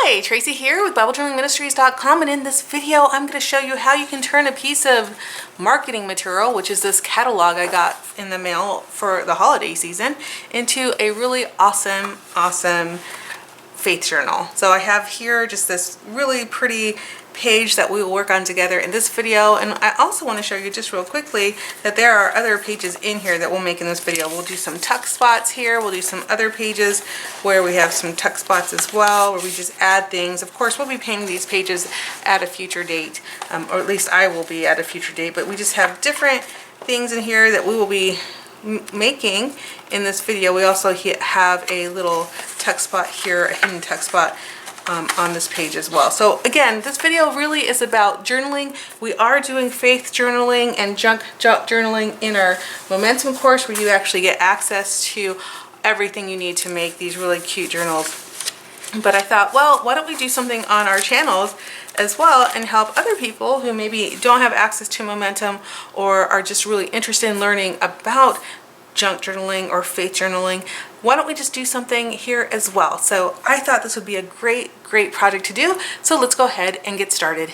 Hi, Tracy here with BibleJournalingMinistries.com, and in this video I'm going to show you how you can turn a piece of marketing material, which is this catalog I got in the mail for the holiday season, into a really awesome faith journal. So I have here just this really pretty page that we will work on together in this video, and I also want to show you just real quickly that there are other pages in here that we'll make in this video. We'll do some tuck spots here, we'll do some other pages where we have some tuck spots as well, where we just add things. Of course, we'll be painting these pages at a future date, or at least I will be at a future date, but we just have different things in here that we will be making in this video. We also have a little tuck spot here, a hidden tuck spot on this page as well. So again, this video really is about journaling. We are doing faith journaling and junk journaling in our Momentum course, where you actually get access to everything you need to make these really cute journals. But I thought, well, why don't we do something on our channels as well and help other people who maybe don't have access to Momentum or are just really interested in learning about junk journaling or faith journaling. Why don't we just do something here as well? So I thought this would be a great project to do. So let's go ahead and get started.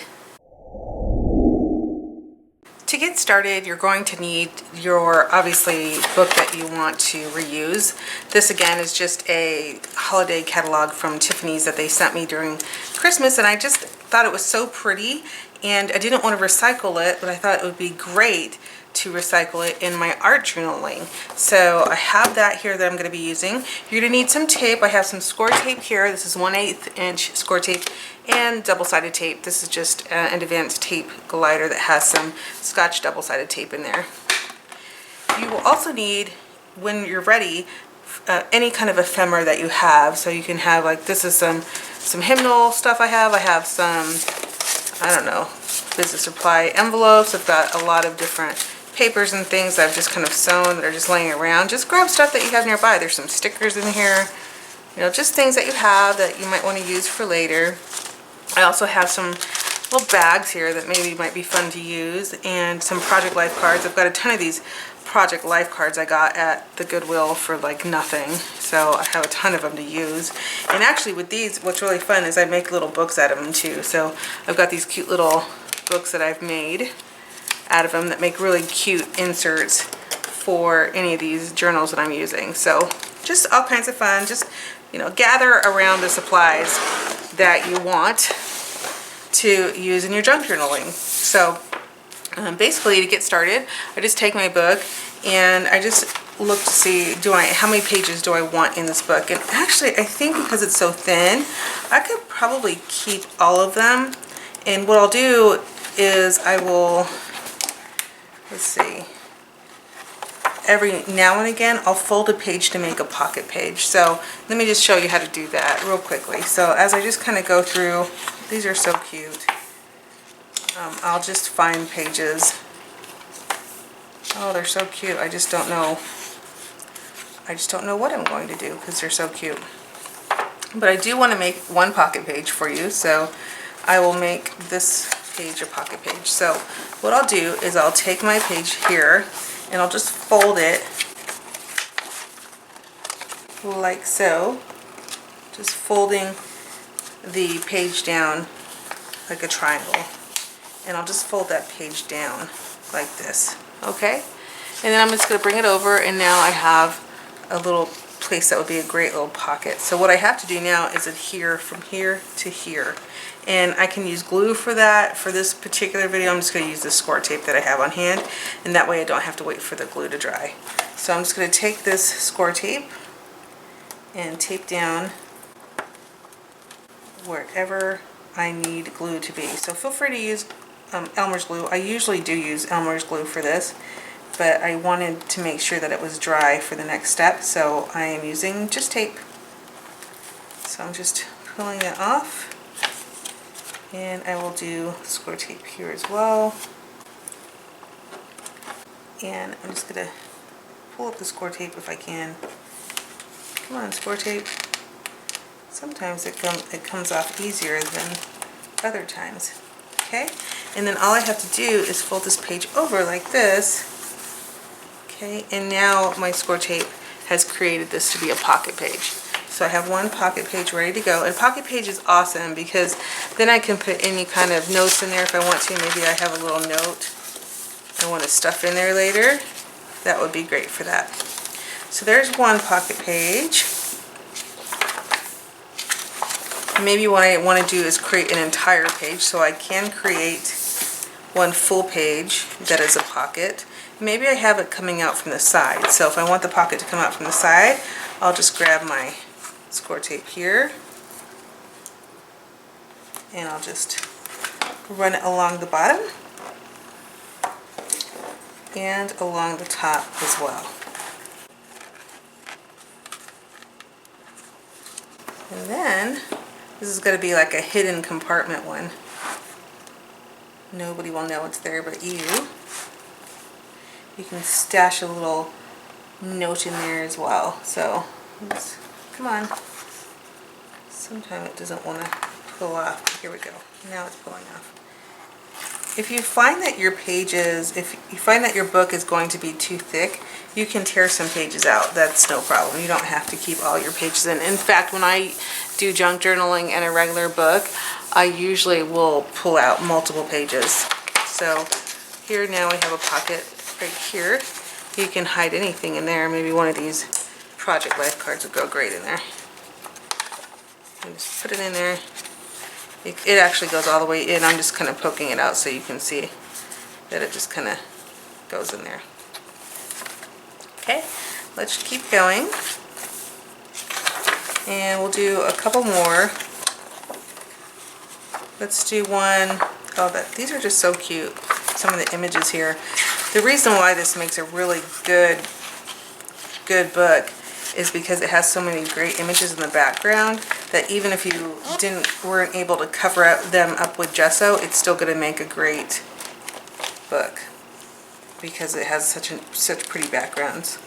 To get started, you're going to need your, obviously, book that you want to reuse. This again is just a holiday catalog from Tiffany's that they sent me during Christmas, and I just thought it was so pretty, and I didn't want to recycle it, but I thought it would be great to recycle it in my art journaling. So I have that here that I'm going to be using. You're going to need some tape. I have some score tape here. This is 1/8 inch score tape and double-sided tape. This is just an advanced tape glider that has some Scotch double-sided tape in there. You will also need, when you're ready, any kind of ephemera that you have. So you can have, like, this is some hymnal stuff I have. I have some, I don't know, business supply envelopes. I've got a lot of different papers and things that I've just kind of sewn that are just laying around. Just grab stuff that you have nearby. There's some stickers in here, you know, just things that you have that you might want to use for later. I also have some little bags here that maybe might be fun to use, and some Project Life cards. I've got a ton of these Project Life cards I got at the Goodwill for like nothing, so I have a ton of them to use. And actually with these, what's really fun is I make little books out of them too. So I've got these cute little books that I've made out of them that make really cute inserts for any of these journals that I'm using. So just all kinds of fun. Just, you know, gather around the supplies that you want to use in your junk journaling. So basically, to get started, I just take my book and I just look to see, how many pages do I want in this book? And actually, I think because it's so thin, I could probably keep all of them. And what I'll do is I will, let's see, every now and again I'll fold a page to make a pocket page. So let me just show you how to do that real quickly. So as I just kind of go through, these are so cute. I'll just find pages. Oh, they're so cute. I just don't know what I'm going to do because they're so cute. But I do want to make one pocket page for you, so I will make this page a pocket page. So what I'll do is I'll take my page here and I'll just fold it like so, just folding the page down like a triangle, and I'll just fold that page down like this, okay? And then I'm just going to bring it over, and now I have a little place that would be a great little pocket. So what I have to do now is adhere from here to here, and I can use glue for that. For this particular video, I'm just going to use the score tape that I have on hand, and that way I don't have to wait for the glue to dry. So I'm just going to take this score tape and tape down wherever I need glue to be. So feel free to use Elmer's glue. I usually do use Elmer's glue for this, but I wanted to make sure that it was dry for the next step, so I am using just tape. So I'm just pulling it off, and I will do score tape here as well. And I'm just going to pull up the score tape if I can. Come on, score tape. Sometimes it comes off easier than other times. Okay, and then all I have to do is fold this page over like this. Okay, and now my score tape has created this to be a pocket page. So I have one pocket page ready to go. And pocket page is awesome because then I can put any kind of notes in there if I want to. Maybe I have a little note I want to stuff in there later. That would be great for that. So there's one pocket page. Maybe what I want to do is create an entire page, so I can create one full page that is a pocket. Maybe I have it coming out from the side. So if I want the pocket to come out from the side, I'll just grab my score tape here and I'll just run it along the bottom and along the top as well. And then this is going to be like a hidden compartment one. Nobody will know it's there but you. You can stash a little note in there as well. So come on. Sometimes it doesn't want to pull off. Here we go. Now it's pulling off. If you find that your pages, if you find that your book is going to be too thick, you can tear some pages out. That's no problem. You don't have to keep all your pages in. In fact, when I do junk journaling in a regular book, I usually will pull out multiple pages. So here now we have a pocket right here. You can hide anything in there. Maybe one of these project life cards would go great in there. And just put it in there. It actually goes all the way in. I'm just kind of poking it out so you can see that it just kind of goes in there. Okay, let's keep going. And we'll do a couple more. Let's do one. Oh, these are just so cute. Some of the images here. The reason why this makes a really good book is because it has so many great images in the background that even if you weren't able to cover them up with gesso, it's still going to make a great book because it has such pretty backgrounds.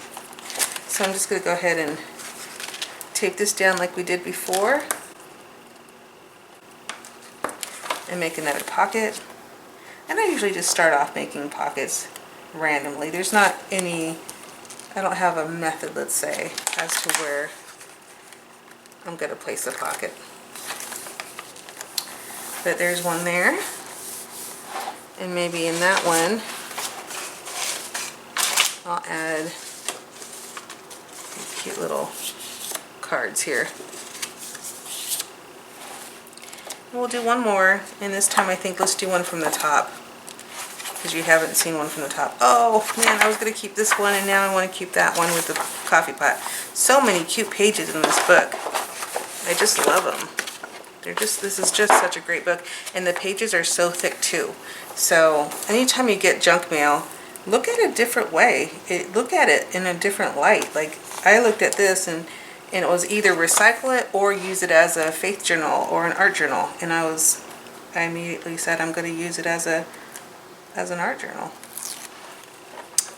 So I'm just going to go ahead and tape this down like we did before and make another pocket. And I usually just start off making pockets randomly. There's not any, I don't have a method, let's say, as to where I'm going to place the pocket. But there's one there. And maybe in that one, I'll add these cute little cards here. And we'll do one more, and this time I think let's do one from the top, because you haven't seen one from the top. Oh man, I was going to keep this one, and now I want to keep that one with the coffee pot. So many cute pages in this book. I just love them. This is just such a great book, and the pages are so thick too. So anytime you get junk mail, look at it a different way. Look at it in a different light. Like I looked at this and it was either recycle it or use it as a faith journal or an art journal. And I immediately said I'm going to use it as an art journal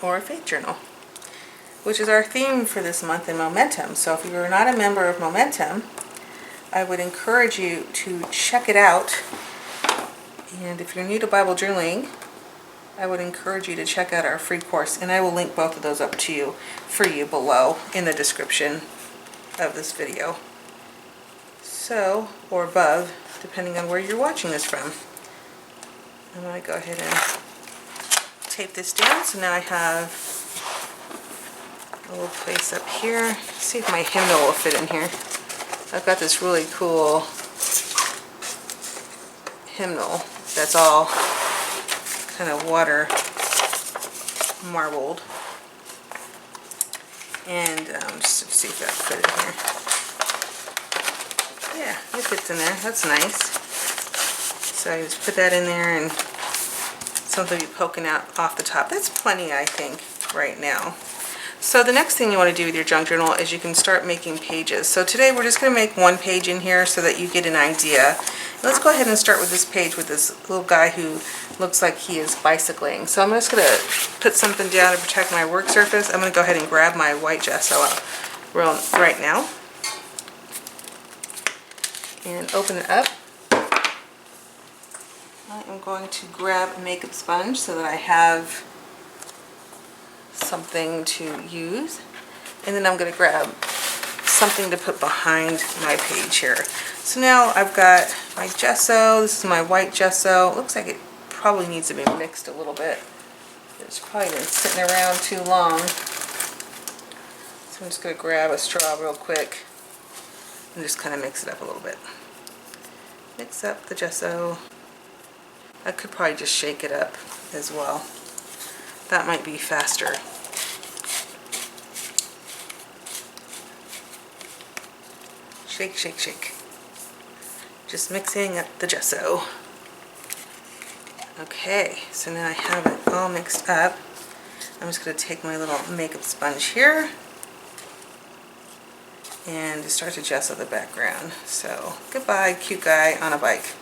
or a faith journal, which is our theme for this month in Momentum. So if you are not a member of Momentum, I would encourage you to check it out. And if you're new to Bible journaling, I would encourage you to check out our free course, and I will link both of those up to you for you below in the description of this video. So, or above, depending on where you're watching this from. I'm going to go ahead and tape this down. So now I have a little place up here. Let's see if my hymnal will fit in here. I've got this really cool hymnal that's all kind of water marbled. And just to see if that fit in here. Yeah, it fits in there. That's nice. So I just put that in there and something will be poking out off the top. That's plenty, I think, right now. So the next thing you want to do with your junk journal is you can start making pages. So today we're just going to make one page in here so that you get an idea. Let's go ahead and start with this page with this little guy who looks like he is bicycling. So I'm just going to put something down to protect my work surface. I'm going to go ahead and grab my white gesso out right now and open it up. I am going to grab a makeup sponge so that I have something to use, and then I'm going to grab something to put behind my page here. So now I've got my gesso. This is my white gesso. It looks like it probably needs to be mixed a little bit. It's probably been sitting around too long. So I'm just going to grab a straw real quick and just kind of mix it up a little bit. Mix up the gesso. I could probably just shake it up as well. That might be faster. Shake, shake, shake. Just mixing up the gesso. Okay, so now I have it all mixed up. I'm just going to take my little makeup sponge here and just start to gesso the background. So, goodbye, cute guy on a bike.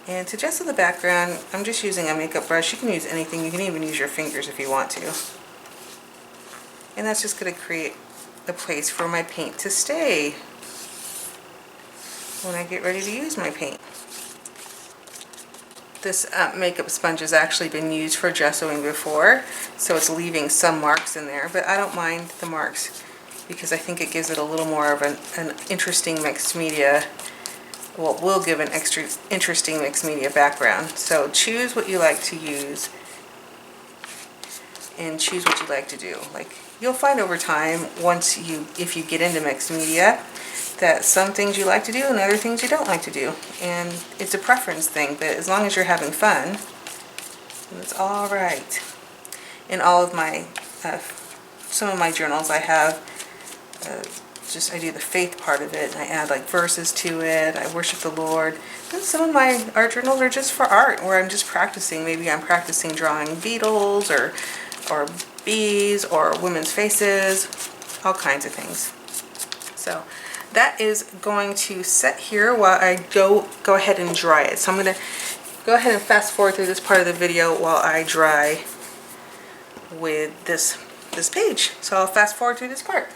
And to gesso the background, I'm just using a makeup brush. You can use anything. You can even use your fingers if you want to. And that's just going to create a place for my paint to stay when I get ready to use my paint. This makeup sponge has actually been used for gessoing before, so it's leaving some marks in there, but I don't mind the marks because I think it gives it a little more of an interesting mixed media. Well, it will give an extra interesting mixed media background. So choose what you like to use and choose what you like to do. Like, you'll find over time, if you get into mixed media, that some things you like to do and other things you don't like to do. And it's a preference thing, but as long as you're having fun, it's all right. In all of my, some of my journals I have, I do the faith part of it, and I add like verses to it. I worship the Lord. And some of my art journals are just for art, where I'm just practicing. Maybe I'm practicing drawing beetles or bees or women's faces, all kinds of things. So that is going to set here while I go ahead and dry it. So I'm going to go ahead and fast forward through this part of the video while I dry with this page. So I'll fast forward through this part.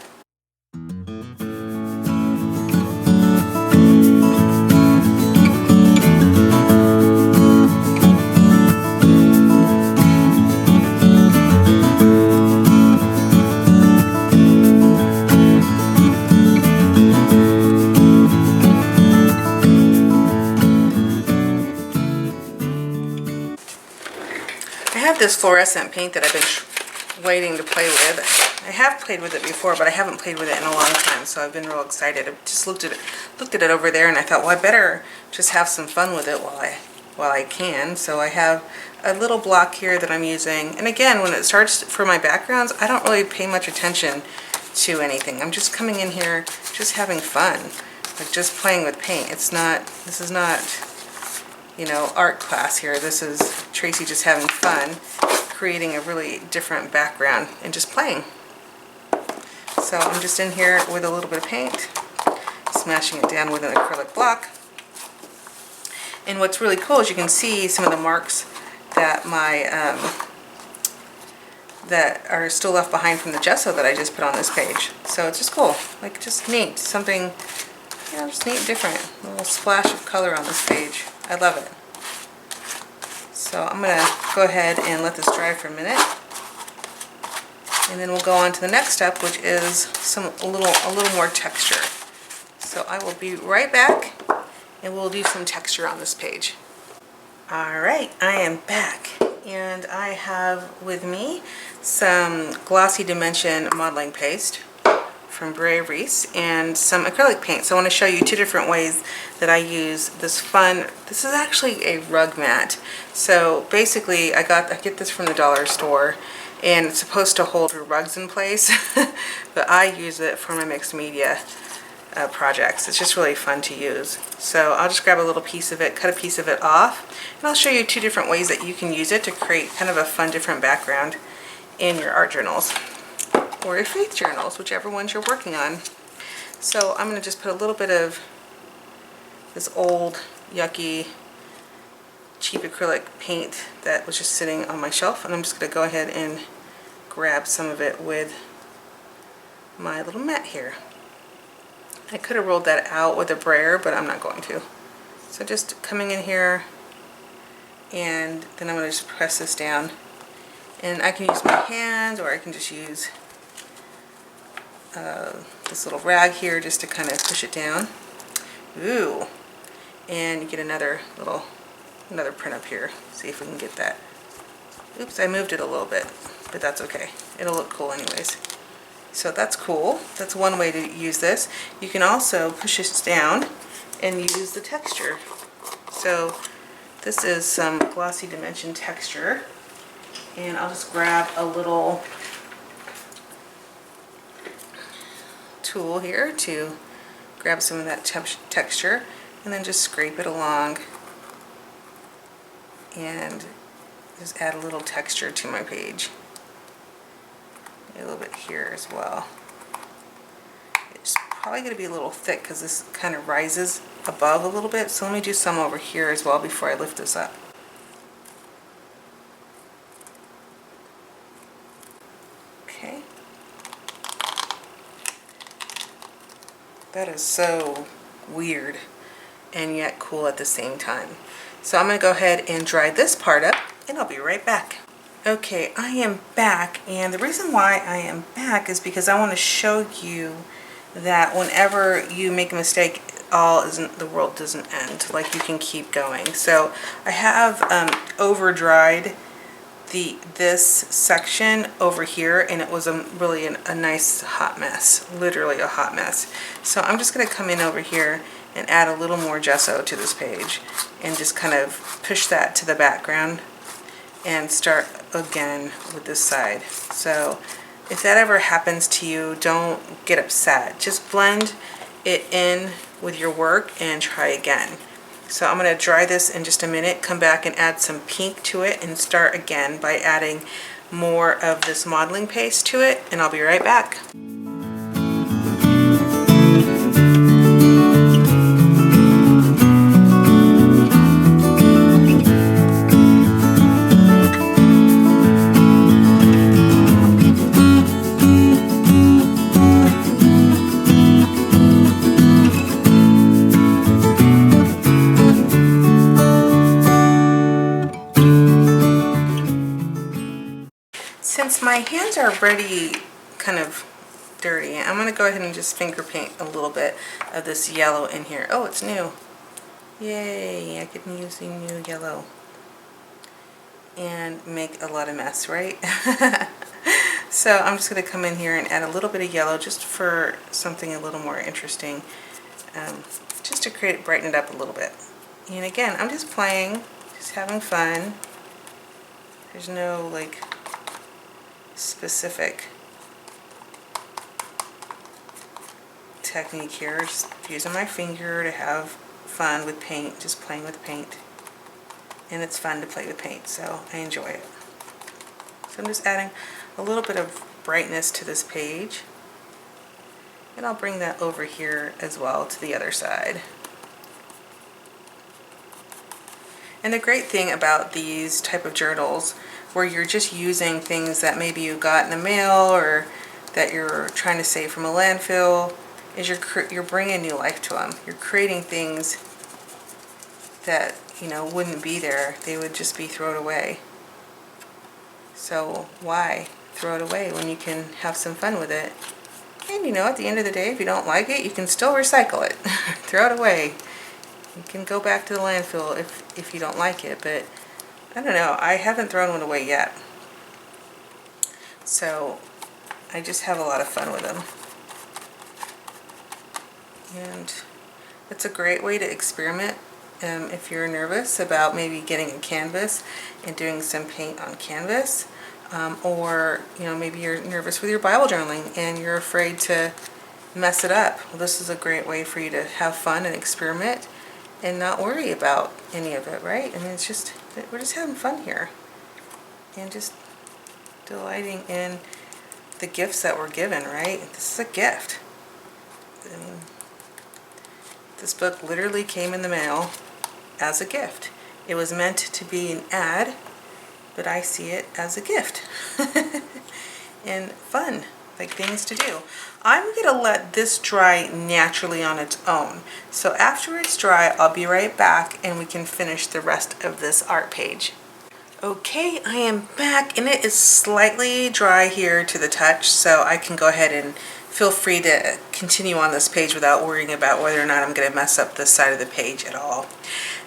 This fluorescent paint that I've been waiting to play with. I have played with it before, but I haven't played with it in a long time, so I've been real excited. I just looked at it over there, and I thought, well, I better just have some fun with it while I can. So I have a little block here that I'm using, and again, when it starts for my backgrounds, I don't really pay much attention to anything. I'm just coming in here, just having fun, like just playing with paint. This is not, you know, art class here. This is Tracy just having fun, creating a really different background and just playing. So I'm just in here with a little bit of paint, smashing it down with an acrylic block. And what's really cool is you can see some of the marks that that are still left behind from the gesso that I just put on this page. So it's just cool, like just neat, something, you know, just neat, different, a little splash of color on this page. I love it. So I'm going to go ahead and let this dry for a minute, and then we'll go on to the next step, which is a little more texture. So I will be right back, and we'll do some texture on this page. All right, I am back, and I have with me some Glossy Dimension modeling paste from Bray Reese and some acrylic paint. So I want to show you two different ways that I use this fun. This is actually a rug mat. So basically I get this from the dollar store, and it's supposed to hold your rugs in place, but I use it for my mixed media projects. It's just really fun to use. So I'll just grab a little piece of it, cut a piece of it off, and I'll show you two different ways that you can use it to create kind of a fun different background in your art journals or your faith journals, whichever ones you're working on. So I'm going to just put a little bit of this old, yucky, cheap acrylic paint that was just sitting on my shelf, and I'm just going to go ahead and grab some of it with my little mat here. I could have rolled that out with a brayer, but I'm not going to. So just coming in here, and then I'm going to just press this down. And I can use my hands, or I can just use this little rag here just to kind of push it down. Ooh, and you get another print up here. See if we can get that. Oops, I moved it a little bit, but that's okay. It'll look cool anyways. So that's cool. That's one way to use this. You can also push this down and use the texture. So this is some glossy dimension texture, and I'll just grab a little tool here to grab some of that texture and then just scrape it along and just add a little texture to my page. A little bit here as well. It's probably going to be a little thick because this kind of rises above a little bit, so let me do some over here as well before I lift this up. Okay. That is so weird and yet cool at the same time. So I'm going to go ahead and dry this part up, and I'll be right back. Okay, I am back, and the reason why I am back is because I want to show you that whenever you make a mistake, the world doesn't end. Like, you can keep going. So I have over dried this section over here, and it was really a nice hot mess, literally a hot mess. So I'm just going to come in over here and add a little more gesso to this page and just kind of push that to the background and start again with this side. So if that ever happens to you, don't get upset. Just blend it in with your work and try again. So I'm going to dry this in just a minute, come back and add some pink to it, and start again by adding more of this modeling paste to it, and I'll be right back. Since my hands are already kind of dirty, I'm going to go ahead and just finger paint a little bit of this yellow in here. Oh, it's new. Yay, I can use the new yellow and make a lot of mess, right? So I'm just going to come in here and add a little bit of yellow just for something a little more interesting, just to brighten it up a little bit. And again, I'm just playing, just having fun. There's no like specific technique here, just using my finger to have fun with paint, just playing with paint. And it's fun to play with paint, so I enjoy it. So I'm just adding a little bit of brightness to this page, and I'll bring that over here as well to the other side. And the great thing about these type of journals where you're just using things that maybe you got in the mail or that you're trying to save from a landfill is you're bringing new life to them. You're creating things that, you know, wouldn't be there. They would just be thrown away. So why throw it away when you can have some fun with it? And you know, at the end of the day, if you don't like it, you can still recycle it. Throw it away. You can go back to the landfill if you don't like it, but I don't know. I haven't thrown one away yet. So I just have a lot of fun with them. And it's a great way to experiment if you're nervous about maybe getting a canvas and doing some paint on canvas. Or, you know, maybe you're nervous with your Bible journaling and you're afraid to mess it up. Well, this is a great way for you to have fun and experiment and not worry about any of it, right? I mean, it's just, we're just having fun here and just delighting in the gifts that we're given, right? This is a gift. I mean, this book literally came in the mail as a gift. It was meant to be an ad, but I see it as a gift and fun, like things to do. I'm gonna let this dry naturally on its own. So after it's dry, I'll be right back and we can finish the rest of this art page. Okay, I am back and it is slightly dry here to the touch, so I can go ahead and feel free to continue on this page without worrying about whether or not I'm going to mess up this side of the page at all.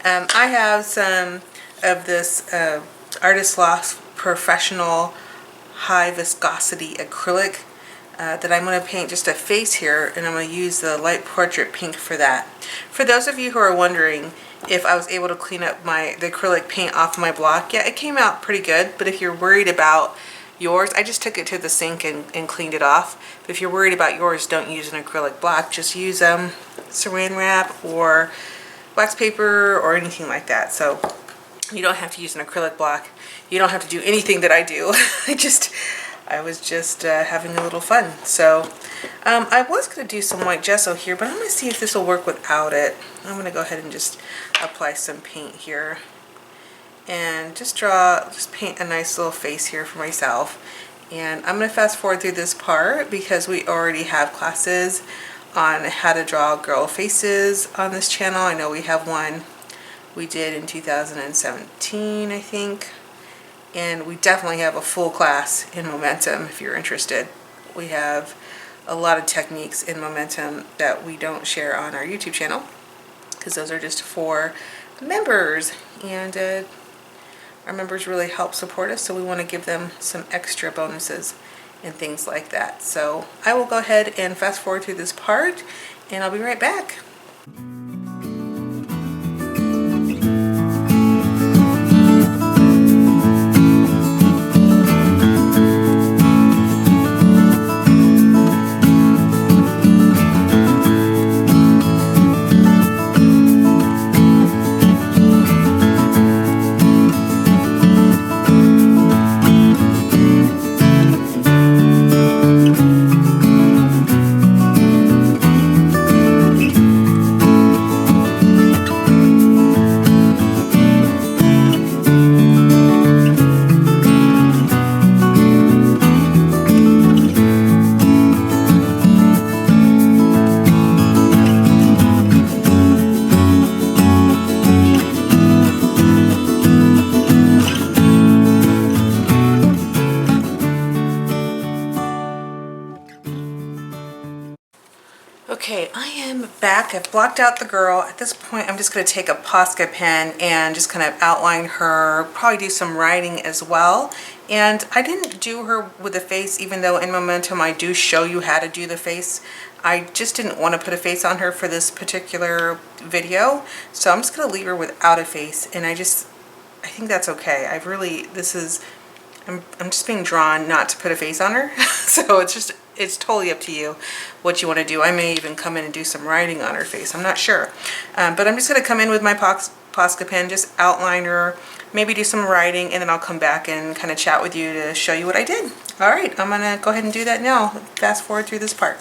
I have some of this Artist Loft Professional High Viscosity Acrylic that I'm going to paint just a face here, and I'm going to use the light portrait pink for that. For those of you who are wondering if I was able to clean up the acrylic paint off my block, yeah, it came out pretty good, but if you're worried about yours, I just took it to the sink and cleaned it off. But if you're worried about yours, don't use an acrylic block. Just use saran wrap or wax paper or anything like that. So you don't have to use an acrylic block. You don't have to do anything that I do. I was just having a little fun. So I was going to do some white gesso here, but I'm going to see if this will work without it. I'm going to go ahead and just apply some paint here and just paint a nice little face here for myself. And I'm going to fast forward through this part because we already have classes on how to draw girl faces on this channel. I know we have one we did in 2017, I think. And we definitely have a full class in Momentum if you're interested. We have a lot of techniques in Momentum that we don't share on our YouTube channel because those are just for members, and our members really help support us, so we want to give them some extra bonuses and things like that. So I will go ahead and fast forward through this part, and I'll be right back. Okay, I am back. I've blocked out the girl. At this point, I'm just going to take a Posca pen and just kind of outline her, probably do some writing as well. And I didn't do her with the face, even though in Momentum I do show you how to do the face. I just didn't want to put a face on her for this particular video, so I'm just going to leave her without a face. And I think that's okay. I'm just being drawn not to put a face on her. So it's totally up to you what you want to do. I may even come in and do some writing on her face. I'm not sure. But I'm just going to come in with my Posca pen, just outline her, maybe do some writing, and then I'll come back and kind of chat with you to show you what I did. All right, I'm going to go ahead and do that now. Fast forward through this part.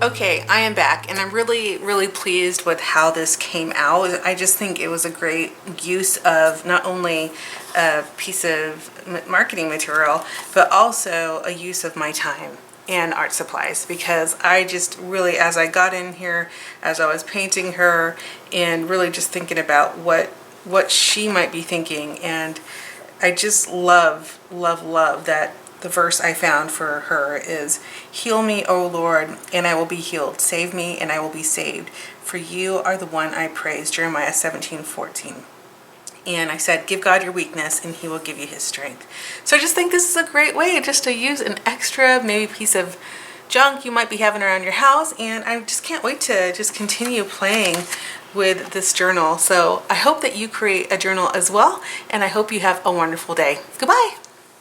Okay, I am back, and I'm really pleased with how this came out. I just think it was a great use of not only a piece of marketing material, but also a use of my time and art supplies, because I just really, as I got in here, as I was painting her, and really just thinking about what she might be thinking, and I just love that the verse I found for her is, "Heal me, O Lord, and I will be healed. Save me, and I will be saved. For you are the one I praise." Jeremiah 17:14. And I said, give God your weakness, and he will give you his strength. So I just think this is a great way just to use an extra maybe piece of junk you might be having around your house. And I just can't wait to just continue playing with this journal. So I hope that you create a journal as well, and I hope you have a wonderful day. Goodbye.